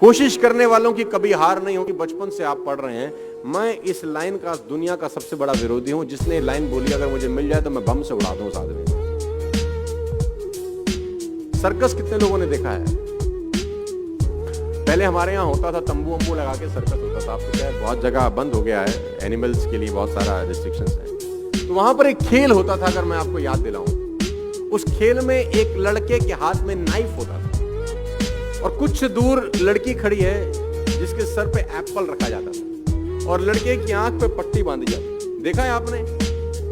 कोशिश करने वालों की कभी हार नहीं होगी। बचपन से आप पढ़ रहे हैं। मैं इस लाइन का दुनिया का सबसे बड़ा विरोधी हूं, जिसने लाइन बोली अगर मुझे मिल जाए तो मैं बम से उड़ा दूं उस आदमी को। सर्कस कितने लोगों ने देखा है? पहले हमारे यहाँ होता था, तंबू वंबू लगा के सर्कस होता था। अब तो क्या है, बहुत जगह बंद हो गया है, एनिमल्स के लिए बहुत सारा रिस्ट्रिक्शंस है। तो वहां पर एक खेल होता था, अगर मैं आपको याद दिलाऊं, उस खेल में एक लड़के के हाथ में नाइफ होता था और कुछ दूर लड़की खड़ी है जिसके सर पे एप्पल रखा जाता था और लड़के की आंख पे पट्टी बांधी जाती। देखा है आपने?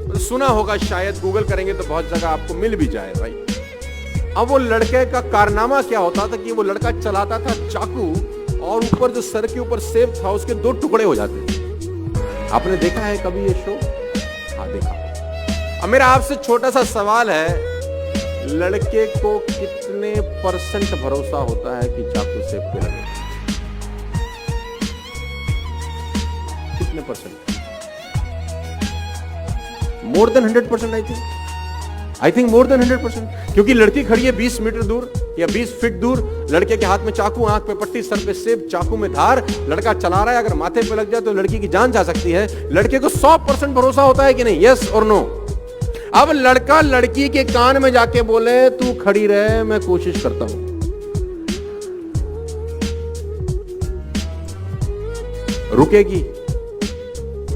तो सुना होगा शायद, गूगल करेंगे तो बहुत जगह आपको मिल भी जाए भाई। अब वो लड़के का कारनामा क्या होता था कि वो लड़का चलाता था चाकू और ऊपर जो सर के ऊपर सेब था उसके 2 टुकड़े हो जाते थे। आपने देखा है कभी ये शो? हाँ, देखा। अब मेरा आपसे छोटा सा सवाल है, लड़के को कितने % भरोसा होता है कि चाकू सेब पे लगे? कितने %? More than 100% I think more than 100%। क्योंकि लड़की खड़ी है 20 मीटर दूर या 20 फीट दूर, लड़के के हाथ में चाकू, आंख पे पट्टी, सर पे सेब, चाकू में धार, लड़का चला रहा है। अगर माथे पे लग जाए तो लड़की की जान जा सकती है। लड़के को 100% भरोसा होता है कि नहीं? यस और नो? अब लड़का लड़की के कान में जाके बोले तू खड़ी रहे, मैं कोशिश करता हूं। रुकेगी?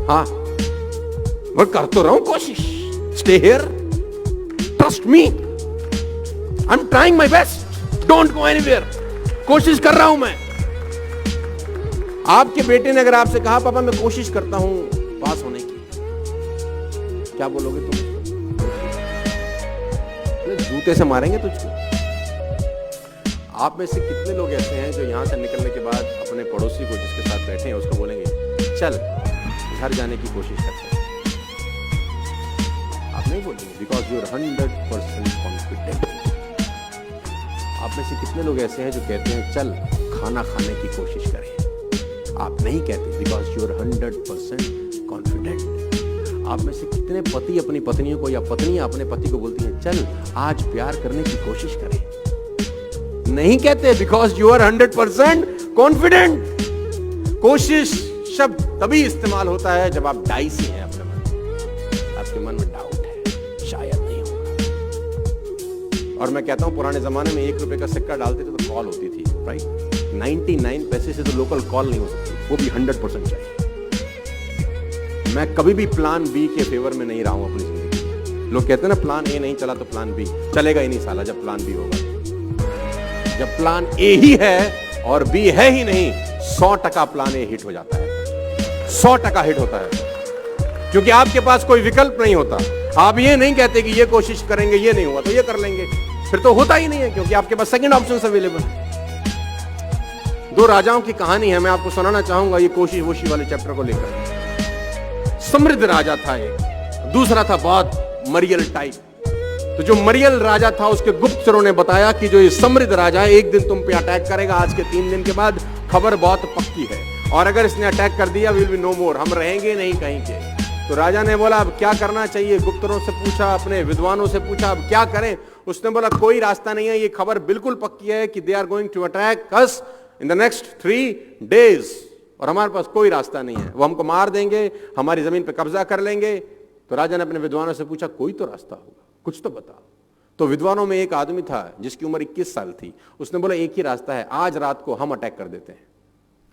हाँ, मैं कर तो रहा हूं कोशिश। Stay here, trust me, I am trying my best, don't go anywhere. कोशिश कर रहा हूं मैं। आपके बेटे ने अगर आपसे कहा पापा मैं कोशिश करता हूं पास होने की, क्या बोलोगे तुम? जूते से मारेंगे तुझको। आप में से कितने लोग ऐसे हैं जो यहां से निकलने के बाद अपने पड़ोसी को जिसके साथ बैठे हैं उसको बोलेंगे चल घर जाने की कोशिश करते हैं? आप नहीं बोलेंगे, बिकॉज यू आर 100% कॉन्फिडेंट। आप में से कितने लोग ऐसे हैं जो कहते हैं चल खाना खाने की कोशिश करें? आप नहीं कहते, बिकॉज यू आर 100% कॉन्फिडेंट। आप में से कितने पति अपनी पत्नियों को या पत्नियां अपने पति को बोलती हैं चल आज प्यार करने की कोशिश करें? नहीं कहते, बिकॉज यू आर 100% कॉन्फिडेंट। कोशिश शब्द तभी इस्तेमाल होता है जब आप डाइसी हैं अपने मन, आपके मन में डाउट है शायद नहीं होगा। और मैं कहता हूं पुराने जमाने में 1 रुपए का सिक्का डालते थे तो कॉल होती थी, राइट? 99 पैसे से तो लोकल कॉल नहीं हो सकती, वो भी 100% चाहिए। मैं कभी भी प्लान बी के फेवर में नहीं रहा हूं अपनी जिंदगी में। लोग कहते हैं ना प्लान ए नहीं चला तो प्लान बी चलेगा ही नहीं साला। जब प्लान बी होगा, जब प्लान ए ही है और बी है ही नहीं, 100% प्लान ए हिट हो जाता है, 100% हिट होता है। क्योंकि आपके पास कोई विकल्प नहीं होता। आप ये नहीं कहते कि ये कोशिश करेंगे, ये नहीं हुआ तो ये कर लेंगे, फिर तो होता ही नहीं है, क्योंकि आपके पास सेकंड ऑप्शन अवेलेबल है। 2 राजाओं की कहानी है, मैं आपको सुनाना चाहूंगा ये कोशिश वोशी वाले चैप्टर को लेकर। समृद्ध राजा था एक, दूसरा था बहुत मरियल टाइप। तो जो मरियल राजा था उसके गुप्तचरों ने बताया कि जो ये समृद्ध राजा है एक दिन तुम पे अटैक करेगा, आज के 3 दिन के बाद, खबर बहुत पक्की है, और अगर इसने अटैक कर दिया विल बी नो मोर, हम रहेंगे नहीं कहीं के। तो राजा ने बोला अब क्या करना चाहिए? गुप्तचरों से पूछा, अपने विद्वानों से पूछा अब क्या करें? उसने बोला कोई रास्ता नहीं है, ये खबर बिल्कुल पक्की है कि they are going to attack us in the next 3 days, और हमारे पास कोई रास्ता नहीं है, वो हमको मार देंगे, हमारी जमीन पे कब्जा कर लेंगे। तो राजा ने अपने विद्वानों से पूछा कोई तो रास्ता होगा, कुछ तो बताओ। तो विद्वानों में एक आदमी था जिसकी उम्र 21 साल थी। उसने बोला एक ही रास्ता है, आज रात को हम अटैक कर देते हैं।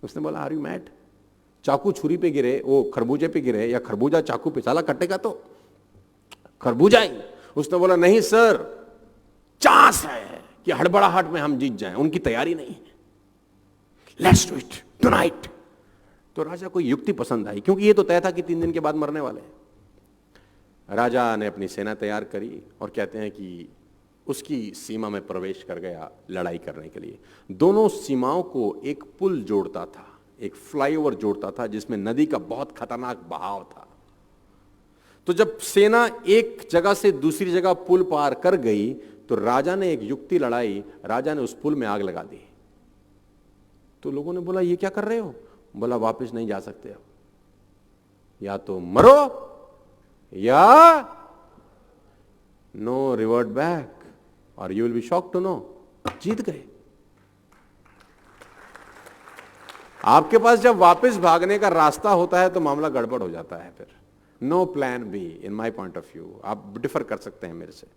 उसने बोला आर यू मैड? चाकू छुरी पे गिरे, वो खरबूजे पे गिरे, या खरबूजा चाकू पे, साला कटेगा तो खरबूजा ही। उसने बोला नहीं सर, चांस है कि हड़बड़ाहट में हम जीत जाएं, उनकी तैयारी नहीं है, लेट्स डू इट टुनाइट। तो राजा को युक्ति पसंद आई, क्योंकि ये तो तय था कि 3 दिन के बाद मरने वाले हैं। राजा ने अपनी सेना तैयार करी और कहते हैं कि उसकी सीमा में प्रवेश कर गया लड़ाई करने के लिए। दोनों सीमाओं को एक पुल जोड़ता था, एक फ्लाईओवर जोड़ता था, जिसमें नदी का बहुत खतरनाक बहाव था। तो जब सेना एक जगह से दूसरी जगह पुल पार कर गई तो राजा ने एक युक्ति लड़ाई, राजा ने उस पुल में आग लगा दी। तो लोगों ने बोला ये क्या कर रहे हो? बोला वापस नहीं जा सकते, अब या तो मरो या नो रिवर्ट बैक, और you will be shocked to know जीत गए। आपके पास जब वापस भागने का रास्ता होता है तो मामला गड़बड़ हो जाता है फिर। No plan B in my point of view. आप डिफर कर सकते हैं मेरे से।